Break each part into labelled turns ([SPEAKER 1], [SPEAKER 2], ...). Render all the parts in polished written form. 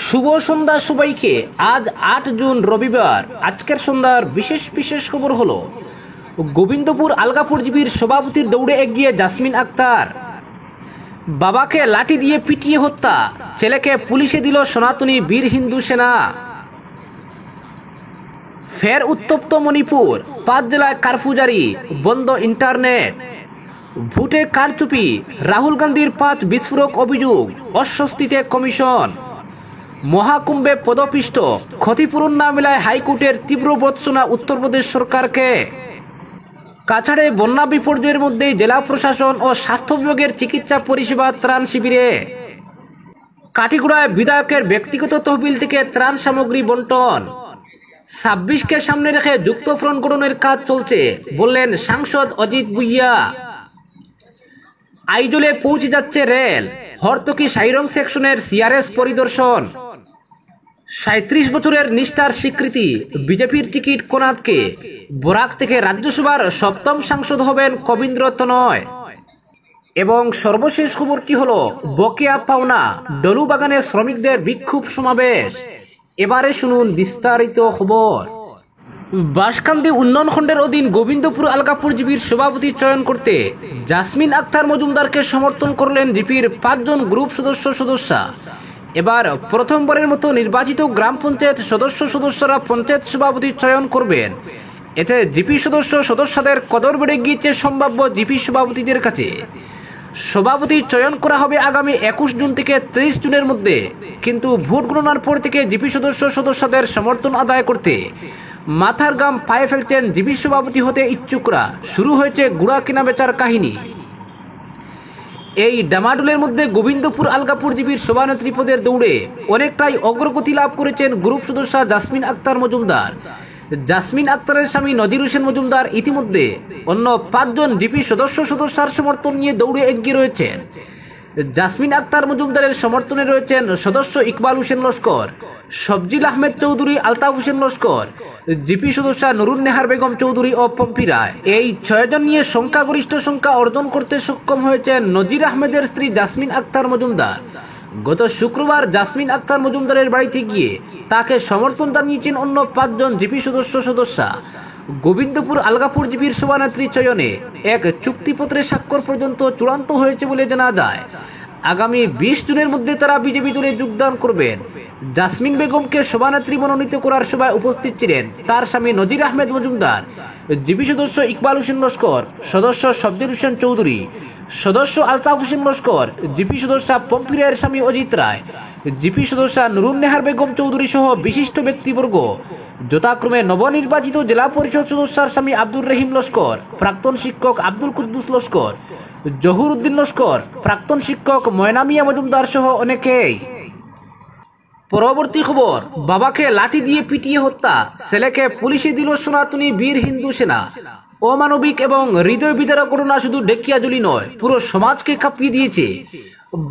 [SPEAKER 1] শুভ সন্ধ্যা সবাইকে। আজ ৮ জুন রবিবার। আজকের সন্ধ্যার বিশেষ খবর হলো গোবিন্দপুর আলগাপুর জিপির সভাপতির দৌড়ে এগিয়ে জাসমিন আক্তার। বাবাকে লাঠি দিয়ে পিটিয়ে হত্যা, ছেলেকে পুলিশে দিল সনাতনী বীর হিন্দু সেনা। ফের উত্তপ্ত মণিপুর, ৫ জেলায় কারফিউ জারি, বন্ধ ইন্টারনেট। ভোটে কারচুপি, রাহুল গান্ধীর ৫ বিস্ফোরক অভিযোগ, অস্বস্তিতে কমিশন। মহাকুম্ভে পদপিষ্ট, ক্ষতিপূরণ না মেলায় হাইকোর্টের তীব্র ভর্ৎসনা উত্তরপ্রদেশ সরকারকে। কাছাড়ে বন্যা বিপর্যয়ের মধ্যে জেলা প্রশাসন ও স্বাস্থ্য বিভাগের চিকিৎসা পরিষেবা ত্রাণ শিবিরে। কাটিগড়ায় বিধায়কের ব্যক্তিগত তহবিল থেকে ত্রাণ সামগ্রী বন্টন। ২৬কে সামনে রেখে যুক্তফ্রন্ট গঠনের কাজ চলছে, বললেন সাংসদ অজিত ভুইয়া। আইজলে পৌঁছে যাচ্ছে রেল, হরতকি সাইরং সেকশনের সিআরএস পরিদর্শন। ৩৭ বছরের নিষ্ঠার স্বীকৃতি, বিজেপির টিকিট কোনাদকে। বরাক থেকে রাজ্যসভার ৭ম সাংসদ হবেন কবীন্দ্র তনয়। এবং সর্বশেষ খবরটি হলো বকেয়া পাওনা, ডলুবাগানে শ্রমিকদের বিক্ষোভ সমাবেশ। এবারে শুনুন বিস্তারিত খবর। বাঁশকান্দি উন্নয়ন খণ্ডের অধীন গোবিন্দপুর আলগাপুর জিপির সভাপতি চয়ন করতে জাসমিন আক্তার মজুমদারকে সমর্থন করলেন জিপির ৫ জন গ্রুপ সদস্যরা। এবার প্রথমবারের মতো নির্বাচিত গ্রাম পঞ্চায়েত সদস্যরা পঞ্চায়েত সভাপতি চয়ন করবেন। এতে জিপি সদস্যদের কদর বেড়ে গিয়েছে সম্ভাব্য জিপি সভাপতিদের কাছে। সভাপতি চয়ন করা হবে আগামী ২১ জুন থেকে ৩০ জুনের মধ্যে, কিন্তু ভোট গণনার পর থেকে জিপি সদস্যদের সমর্থন আদায় করতে মাথার গাম পায়ে ফেলছেন জিপি সভাপতি হতে ইচ্ছুকরা। শুরু হয়েছে গুড়া কেনা বেচার কাহিনী। এই ডামাডোলের মধ্যে গোবিন্দপুর আলগাপুর জিপির সভানেত্রী পদের দৌড়ে অনেকটাই অগ্রগতি লাভ করেছেন গ্রুপ সদস্য জাসমিন আক্তার মজুমদার। জাসমিন আক্তারের স্বামী নজির হোসেন মজুমদার ইতিমধ্যে অন্য ৫ জন জিপি সদস্যর সমর্থন নিয়ে দৌড়ে এগিয়ে রয়েছেন। জাসমিন আক্তার মজুমদারের সমর্থনে রয়েছেন সদস্য ইকবাল হোসেন লস্কর, সবজিল আহমেদ চৌধুরী, আলতাফ হোসেন লস্কর, জিপি সদস্য নুরুন নেহার বেগম চৌধুরী ও পম্পি রায়। এই ৬ জন নিয়ে সংখ্যাগরিষ্ঠ সংখ্যা অর্জন করতে সক্ষম হয়েছেন নজির আহমেদের স্ত্রী জাসমিন আক্তার মজুমদার। গত শুক্রবার জাসমিন আক্তার মজুমদারের বাড়িতে গিয়ে তাকে সমর্থন জানিয়েছেন অন্য ৫ জন জিপি সদস্য। গোবিন্দপুর আলগাপুর জিপির সভানেত্রী চয়নে এক চুক্তিপত্রে স্বাক্ষর পর্যন্ত চূড়ান্ত হয়েছে বলে জানা যায়। আগামী ২০ জুনের মধ্যে তারা বিজেপি দলে যোগদান করবেন। জাসমিন বেগমকে সভানেত্রী মনোনীত করার সভায় উপস্থিত ছিলেন তার স্বামী নজির আহমেদ মজুমদার, জিপি সদস্য ইকবাল হোসেন লস্কর, সদস্য সবজিল হোসেন চৌধুরী, সদস্য আলতাফ হোসেন লস্কর, জিপি সদস্য পম্পি রায়ের স্বামী অজিত রায়, জিপি সদস্য নুরুন নেহার বেগম চৌধুরী সহ বিশিষ্ট ব্যক্তিবর্গ। যথাক্রমে নবনির্বাচিত জেলা পরিষদ সদস্যর স্বামী আব্দুর রহিম লস্কর, প্রাক্তন শিক্ষক আব্দুল কুদ্দুস লস্কর, জহুর উদ্দিন লস্কর, প্রাক্তন শিক্ষক ময়নামিয়া মজুমদার সহ অনেকেই। পরবর্তী খবর, বাবাকে লাঠি দিয়ে পিটিয়ে হত্যা, ছেলেকে পুলিশে দিল সনাতনী বীর হিন্দু সেনা। অমানবিক এবং হৃদয় বিদারক ঘটনা শুধু ডেকিয়াজুলি নয়, পুরো সমাজকে কাঁপিয়ে দিয়েছে।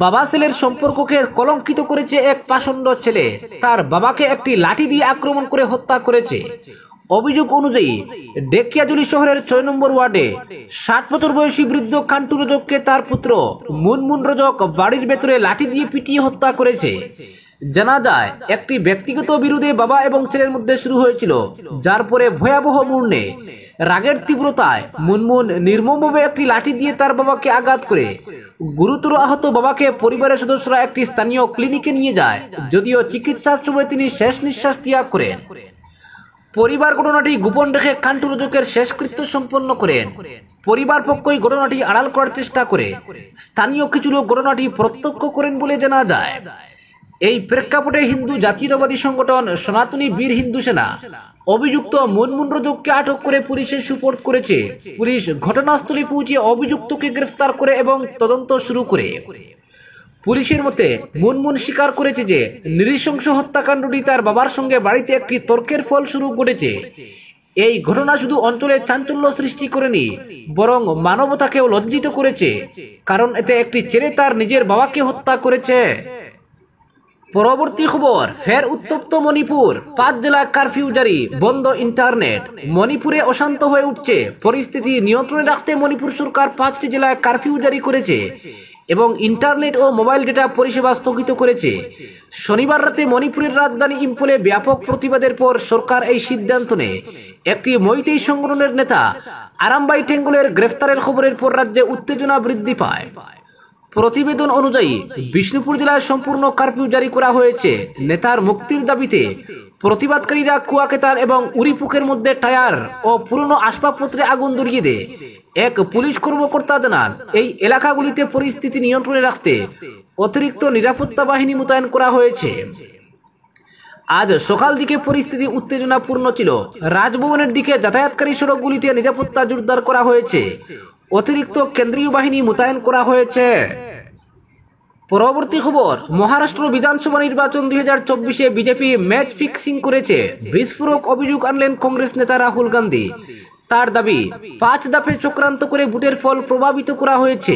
[SPEAKER 1] বাবা ছেলের সম্পর্ককে কলঙ্কিত করেছে এক পাষণ্ড ছেলে। তার বাবাকে একটি লাঠি দিয়ে আক্রমণ করে হত্যা করেছে। অভিযোগ অনুযায়ী ডেকিয়াজুলি শহরের ৬ নম্বর ওয়ার্ডে ৬০ বছর বয়সী বৃদ্ধ কান্টু রজককে তার পুত্র মুনমুন রজক বাড়ির ভেতরে লাঠি দিয়ে পিটিয়ে হত্যা করেছে। জানা যায়, একটি ব্যক্তিগত বিরোধে বাবা এবং ছেলের মধ্যে শুরু হয়েছিল, যার পরে ভয়াবহ মোড়। রাগের তীব্রতায় মুনমুন নির্মমভাবে একটি লাঠি দিয়ে তার বাবাকে আঘাত করে গুরুতর আহত বাবাকে পরিবারের সদস্যরা একটি স্থানীয় ক্লিনিকে নিয়ে যায়, যদিও চিকিৎসার সময় তিনি শেষ নিঃশ্বাস ত্যাগ করেন। পরিবার ঘটনাটি গোপন রেখে কান্টু রজকের শেষকৃত্য সম্পন্ন করেন। পরিবার পক্ষই ঘটনাটি আড়াল করার চেষ্টা করে। স্থানীয় কিছু লোক ঘটনাটি প্রত্যক্ষ করেন বলে জানা যায়। এই প্রেক্ষাপটে হিন্দু জাতীয়তাবাদী সংগঠন সনাতনী বীর হিন্দু সেনা অভিযুক্ত মুনমুন রজককে আটক করে পুলিশের সুপোর্ট করেছে। পুলিশ ঘটনাস্থলে পৌঁছে অভিযুক্তকে গ্রেফতার করে এবং তদন্ত শুরু করে। পুলিশের মতে মুনমুন স্বীকার করেছে যে নৃশংস হত্যাকাণ্ডটি তার বাবার সঙ্গে বাড়িতে একটি তর্কের ফল শুরু করেছে। এই ঘটনা শুধু অঞ্চলে চাঞ্চল্য সৃষ্টি করেনি, বরং মানবতাকেও লজ্জিত করেছে, কারণ এতে একটি ছেলে তার নিজের বাবাকে হত্যা করেছে। পরবর্তী খবর, ফের উত্তপ্ত মণিপুর, ৫ জেলায় কারফিউ জারি, বন্ধ ইন্টারনেট। মণিপুরে অশান্ত হয়ে উঠছে পরিস্থিতি। নিয়ন্ত্রণে রাখতে মণিপুর সরকার ৫টি জেলায় কারফিউ জারি করেছে। এবং ইন্টারনেট ও মোবাইল ডেটা পরিষেবা স্থগিত করেছে। শনিবার রাতে মণিপুরের রাজধানী ইম্ফলে ব্যাপক প্রতিবাদের পর সরকার এই সিদ্ধান্ত নেয়। একটি মৈতেই সংগঠনের নেতা আরামবাই টেঙ্গুলের গ্রেফতারের খবরের পর রাজ্যে উত্তেজনা বৃদ্ধি পায়। প্রতিবেদন অনুযায়ী বিষ্ণুপুর জেলায় সম্পূর্ণ কারফিউ জারি করা হয়েছে। নেতার মুক্তির দাবিতে প্রতিবাদকারীরা কুয়াকেতাল এবং উরিপুকের মধ্যে টায়ার ও পুরনো আসবাবপত্রে আগুন ধরিয়ে দেয়। এক পুলিশ কর্মকর্তা জানান, এই এলাকাগুলিতে পরিস্থিতি নিয়ন্ত্রণে রাখতে অতিরিক্ত নিরাপত্তা বাহিনী মোতায়েন করা হয়েছে। আজ সকাল দিকে পরিস্থিতি উত্তেজনাপূর্ণ ছিল। রাজভবনের দিকে যাতায়াতকারী সড়কগুলিতে নিরাপত্তা জোরদার করা হয়েছে। অতিরিক্ত কেন্দ্রীয় বাহিনী মোতায়েন করা হয়েছে। পরবর্তী খবর, মহারাষ্ট্র বিধানসভা নির্বাচন 2024-এ বিজেপি ম্যাচ ফিক্সিং করেছে। বিস্ফোরক অভিযোগ আনলেন কংগ্রেস নেতা রাহুল গান্ধী। তার দাবি, 5 দফে চক্রান্ত করে ভোটের ফল প্রভাবিত করা হয়েছে।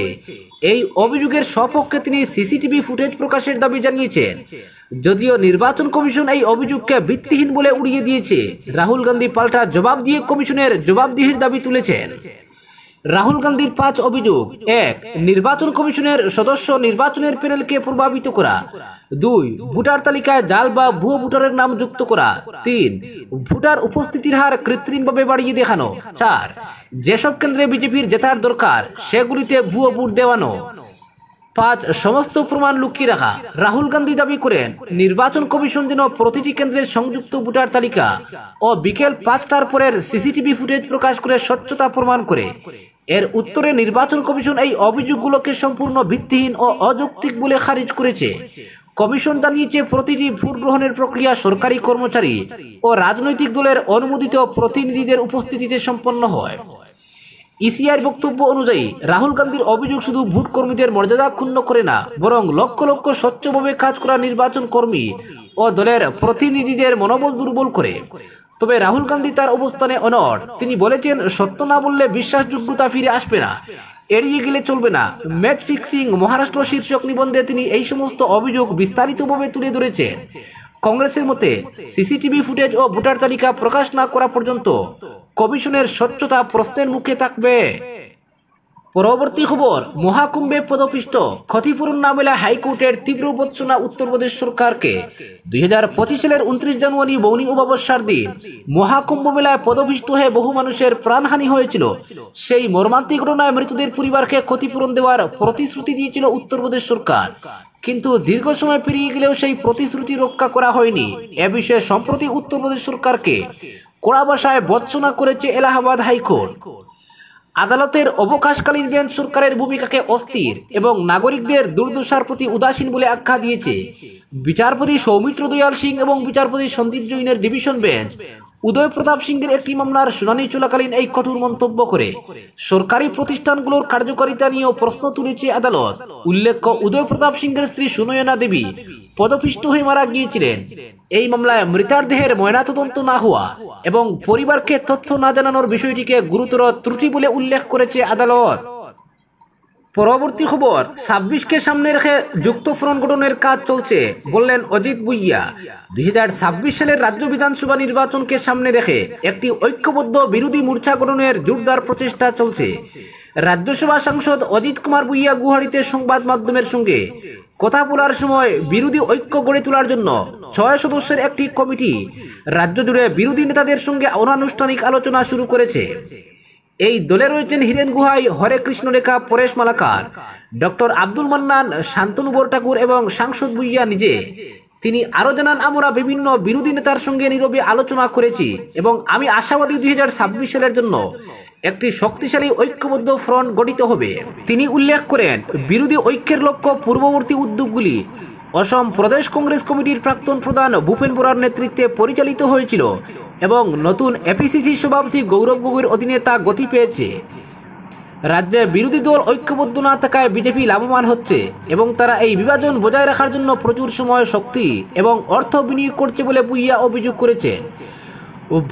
[SPEAKER 1] এই অভিযোগের সপক্ষে তিনি সিসিটিভি ফুটেজ প্রকাশের দাবি জানিয়েছেন। যদিও নির্বাচন কমিশন এই অভিযোগকে ভিত্তিহীন বলে উড়িয়ে দিয়েছে, রাহুল গান্ধী পাল্টা জবাব দিয়ে কমিশনের জবাবদিহির দাবি তুলেছেন। রাহুল গান্ধীর 5 অভিযোগ: 1. নির্বাচন কমিশনের সদস্য নির্বাচনের প্যানেলকে প্রভাবিত করা। 2. ভোটার তালিকায় জাল বা ভুয়ো ভোটারের নাম যুক্ত করা। 3. ভোটার উপস্থিতির হার কৃত্রিমভাবে বাড়িয়ে দেখানো। 4. যেসব কেন্দ্রে বিজেপির জেতার দরকার সেগুলিতে ভুয়ো ভোট দেওয়ানো। 5. সমস্ত প্রমাণ লুকিয়ে রাখা। রাহুল গান্ধী দাবি করেন, নির্বাচন কমিশন যেন প্রতিটি কেন্দ্রের সংযুক্ত ভোটার তালিকা ও বিকেল 5টার পরের সিসিটিভি ফুটেজ প্রকাশ করে স্বচ্ছতা প্রমাণ করে। এর উত্তরে নির্বাচন কমিশন এই অভিযোগগুলোকে সম্পূর্ণ ভিত্তিহীন ও অযৌক্তিক বলে খারিজ করেছে। কমিশন জানিয়েছে, প্রতিটি ভোট গ্রহণের প্রক্রিয়া সরকারি কর্মচারী ও রাজনৈতিক দলের অনুমোদিত প্রতিনিধিদের উপস্থিতিতে সম্পন্ন হয়। ইসিআইয়ের বক্তব্য অনুযায়ী রাহুল গান্ধীর অভিযোগ শুধু ভোট কর্মীদের মর্যাদা ক্ষুণ্ণ করে না, বরং লক্ষ লক্ষ স্বচ্ছভাবে কাজ করা নির্বাচন কর্মী ও দলের প্রতিনিধিদের মনোবল দুর্বল করে। তবে রাহুল গান্ধী তার অবস্থানে অনড়। তিনি বলেছেন, সত্য না বললে বিশ্বাসযোগ্যতা ফিরে আসবে না, এড়িয়ে গেলে চলবে না। ম্যাচ ফিক্সিং মহারাষ্ট্র শীর্ষক নিবন্ধে তিনি এই সমস্ত অভিযোগ বিস্তারিতভাবে তুলে ধরেছেন। কংগ্রেসের মতে, সিসিটিভি ফুটেজ ও ভোটার তালিকা প্রকাশ না করা পর্যন্ত কমিশনের স্বচ্ছতা প্রশ্নের মুখে থাকবে। পরবর্তী খবর, মহাকুম্ভে পদপিষ্ট ক্ষতিপূরণ না মেলায় হাইকোর্টের তীব্র ভর্ৎসনা উত্তরপ্রদেশ সরকারকে। 2025 সালের 29 জানুয়ারি মৌনী অমাবস্যার দিন মহাকুম্ভ মেলায় পদপিষ্ট হয়ে বহু মানুষের প্রাণহানি হয়েছিল। সেই মর্মান্তিক ঘটনায় মৃতদের পরিবারকে ক্ষতিপূরণ দেওয়ার প্রতিশ্রুতি দিয়েছিল উত্তরপ্রদেশ সরকার, কিন্তু দীর্ঘ সময় পেরিয়ে গেলেও সেই প্রতিশ্রুতি রক্ষা করা হয়নি। এ বিষয়ে সম্প্রতি উত্তরপ্রদেশ সরকারকে কড়া ভাষায় ভর্ৎসনা করেছে এলাহাবাদ হাইকোর্ট। আদালতের অবকাশকালীন বেঞ্চ সরকারের ভূমিকাকে অস্থির এবং নাগরিকদের দুর্দশার প্রতি উদাসীন বলে আখ্যা দিয়েছে। বিচারপতি সৌমিত্র দয়াল সিং এবং বিচারপতি সন্দীপ জৈনের ডিভিশন বেঞ্চ উদয় প্রতাপ সিংয়ের একটি মামলার শুনানি চলাকালীন এই কঠোর মন্তব্য করে সরকারি প্রতিষ্ঠানগুলোর কার্যকারিতা নিয়েও প্রশ্ন তুলেছে আদালত। উল্লেখ্য, উদয় প্রতাপ সিংয়ের স্ত্রী সুনয়না দেবী পদপিষ্ট হয়ে মারা গিয়েছিলেন। এই মামলায় মৃতার দেহের ময়নাতদন্ত না হওয়া এবং পরিবারকে তথ্য না জানানোর বিষয়টিকে গুরুতর ত্রুটি বলে উল্লেখ করেছে আদালত। পরবর্তী খবর, 26কে সামনে রেখে যুক্ত ফ্রন্ট গঠনের কাজ চলছে বললেন অজিত ভুইয়া। 2026 সালের রাজ্য বিধানসভা নির্বাচনকে সামনে রেখে একটি ঐক্যবদ্ধ বিরোধী মোর্চা গঠনের জোরদার প্রচেষ্টা চলছে। রাজ্যসভা সাংসদ অজিত কুমার ভুইয়া গুয়াহাটিতে সংবাদ মাধ্যমের সঙ্গে কথা বলার সময় বিরোধী ঐক্য গড়ে তোলার জন্য 6 সদস্যের একটি কমিটি রাজ্য জুড়ে বিরোধী নেতাদের সঙ্গে অনানুষ্ঠানিক আলোচনা শুরু করেছে। এই দলে রয়েছেন হিরেন গুহাই, হরে কৃষ্ণ রেখা, পরেশ মালাকার, ডক্টর আব্দুল মান্নান, শান্তনু বরঠাকুর এবং সাংসদ ভুইয়া নিজে। তিনি আরো জানান, আমরা বিভিন্ন বিরোধী নেতার সঙ্গে নীরবে আলোচনা করেছি এবং আমি আশাবাদী 2026 সালের জন্য একটি শক্তিশালী ঐক্যবদ্ধ ফ্রন্ট গঠিত হবে। তিনি উল্লেখ করেন, বিরোধী ঐক্যের লক্ষ্য পূর্ববর্তী উদ্যোগগুলি অসম প্রদেশ কংগ্রেস কমিটির প্রাক্তন প্রধান ভূপেন বোরার নেতৃত্বে পরিচালিত হয়েছিল এবং নতুন এপিসিসি সভাপতি গৌরব গগৈর অধীনে তা গতি পেয়েছে। রাজ্যে বিরোধী দল ঐক্যবদ্ধ না থাকায় বিজেপি লাভবান হচ্ছে এবং তারা এই বিভাজন বজায় রাখার জন্য প্রচুর সময়, শক্তি এবং অর্থ বিনিয়োগ করছে বলে ভুইয়া অভিযোগ করেছেন।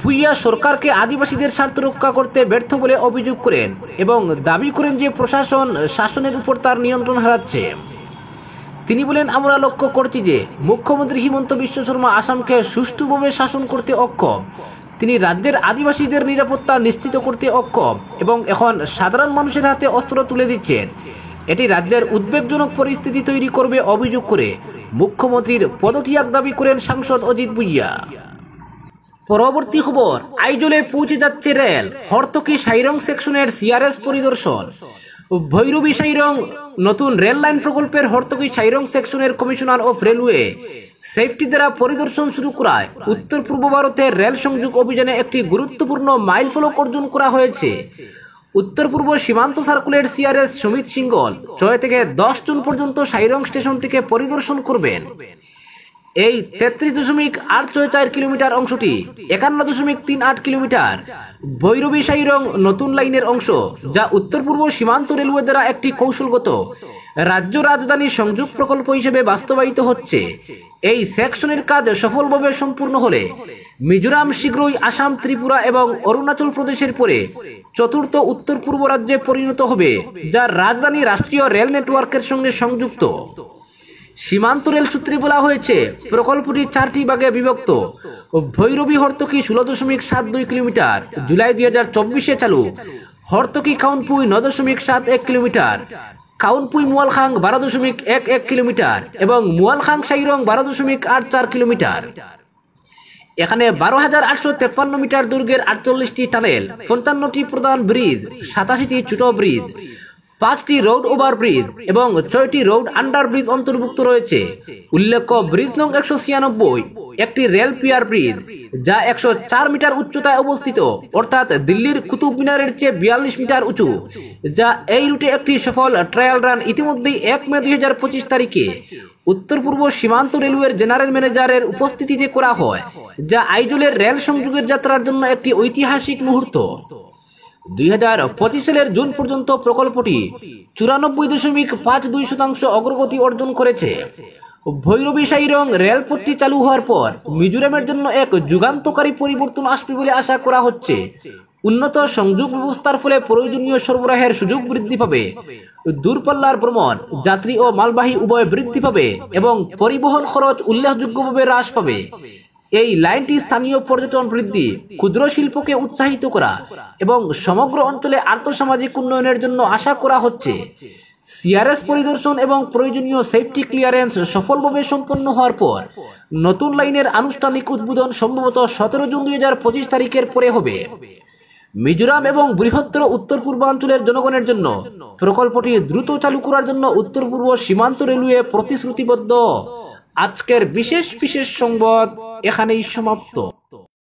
[SPEAKER 1] ভুইয়া সরকারকে আদিবাসীদের স্বার্থ রক্ষা করতে ব্যর্থ বলে অভিযোগ করেন এবং দাবি করেন যে প্রশাসন শাসনের উপর তার নিয়ন্ত্রণ হারাচ্ছে। তিনি বলেন, আমরা লক্ষ্য করছি যে মুখ্যমন্ত্রী হিমন্ত বিশ্ব শর্মা আসামকে সুষ্ঠুভাবে শাসন করতে অক্ষম। তিনি রাজ্যের আদিবাসীদের নিরাপত্তা নিশ্চিত করতে অক্ষম এবং এখন সাধারণ মানুষের হাতে অস্ত্র তুলে দিচ্ছেন। এটি রাজ্যের উদ্বেগজনক পরিস্থিতি তৈরি করবে অভিযোগ করে মুখ্যমন্ত্রীর পদত্যাগ দাবি করেন সাংসদ অজিত ভুইয়া। পরবর্তী খবর, আইজলে পৌঁছে যাচ্ছে রেল, হরতকি সাইরং সেকশনের সিআরএস পরিদর্শন। ভৈরবী সাইরং নতুন রেল লাইন প্রকল্পের হরতকি সাইরং সেকশনের কমিশনার অফ রেলওয়ে সেফটি দ্বারা পরিদর্শন শুরু করায় উত্তর পূর্ব ভারতের রেল সংযোগ অভিযানে একটি গুরুত্বপূর্ণ মাইলফলক অর্জন করা হয়েছে। উত্তর পূর্ব সীমান্ত সার্কুলের সিআরএস সুমিত সিংগল 6 থেকে 10 জুন পর্যন্ত সাইরং স্টেশন থেকে পরিদর্শন করবেন। এই 33.864 কিলোমিটার অংশটি 51.38 কিলোমিটার ভৈরবী সাইরং নতুন লাইনের অংশ, যা উত্তর পূর্ব সীমান্ত রেলওয়ে দ্বারা একটি কৌশলগত রাজ্য রাজধানী সংযোগ প্রকল্প হিসেবে বাস্তবায়িত হচ্ছে। এই সেকশনের কাজ সফলভাবে সম্পূর্ণ হলে মিজোরাম শীঘ্রই আসাম, ত্রিপুরা এবং অরুণাচল প্রদেশের পরে চতুর্থ উত্তর পূর্ব রাজ্যে পরিণত হবে, যার রাজধানী রাষ্ট্রীয় রেল নেটওয়ার্কের সঙ্গে সংযুক্ত। সীমান্ত রেল সূত্রে বলা হয়েছে, প্রকল্পটি 4টি ভাগে বিভক্ত। ভৈরবী হরতকি 16.72 কিলোমিটার জুলাই 2024 চালু, হরতকি কাউনপুই 9.71 কিলোমিটার, কাউনপুই মুয়ালখাং 12.11 কিলোমিটার এবং মুয়ালখাং সাইরং 12.84 কিলোমিটার। এখানে 12,853 মিটার দৈর্ঘ্যের 48টি টানেল, 55টি প্রধান ব্রিজ, 87টি ছোট ব্রিজ, 5টি রোড ওভার ব্রিজ এবং 6টি রোড আন্ডার ব্রিজ অন্তর্ভুক্ত রয়েছে। উল্লেখ্য, ব্রিজ নং 196 একটি রেল পিয়ার ব্রিজ, যা 104 মিটার উচ্চতায় অবস্থিত, অর্থাৎ দিল্লির কুতুব মিনারের চেয়ে 42 মিটার উঁচু, যা এই রুটে একটি সফল ট্রায়াল রান ইতিমধ্যেই 1 মে 2025 তারিখে উত্তর পূর্ব সীমান্ত রেলওয়ের জেনারেল ম্যানেজারের উপস্থিতিতে করা হয়, যা আইজলের রেল সংযোগের যাত্রার জন্য একটি ঐতিহাসিক মুহূর্ত। 2025 সালের জুন পর্যন্ত প্রকল্পটি 94.52% অগ্রগতি অর্জন করেছে। ভৈরবী সাইরং রেলপথটি চালু হওয়ার পর মিজোরামের জন্য এক যুগান্তকারী পরিবর্তন আসবে বলে আশা করা হচ্ছে। উন্নত সংযোগ ব্যবস্থার ফলে প্রয়োজনীয় সরবরাহের সুযোগ বৃদ্ধি পাবে, দূরপাল্লার ভ্রমণ, যাত্রী ও মালবাহী উভয় বৃদ্ধি পাবে এবং পরিবহন খরচ উল্লেখযোগ্যভাবে হ্রাস পাবে। এই লাইনটি স্থানীয় পর্যটন বৃদ্ধি, ক্ষুদ্র শিল্পকে উৎসাহিত করা এবং সমগ্র অঞ্চলে আর্থসামাজিক উন্নয়নের জন্য আশা করা হচ্ছে। সিআরএস পরিদর্শন এবং প্রয়োজনীয় সেফটি ক্লিয়ারেন্স সফলভাবে সম্পন্ন হওয়ার পর নতুন লাইনের আনুষ্ঠানিক উদ্বোধন সম্ভবত 17 জুন 2025 তারিখের পরে হবে। মিজোরাম এবং বৃহত্তর উত্তর পূর্বাঞ্চলের জনগণের জন্য প্রকল্পটি দ্রুত চালু করার জন্য উত্তর পূর্ব সীমান্ত রেলওয়ে প্রতিশ্রুতিবদ্ধ। আজকের বিশেষ সংবাদ এখানেই সমাপ্ত।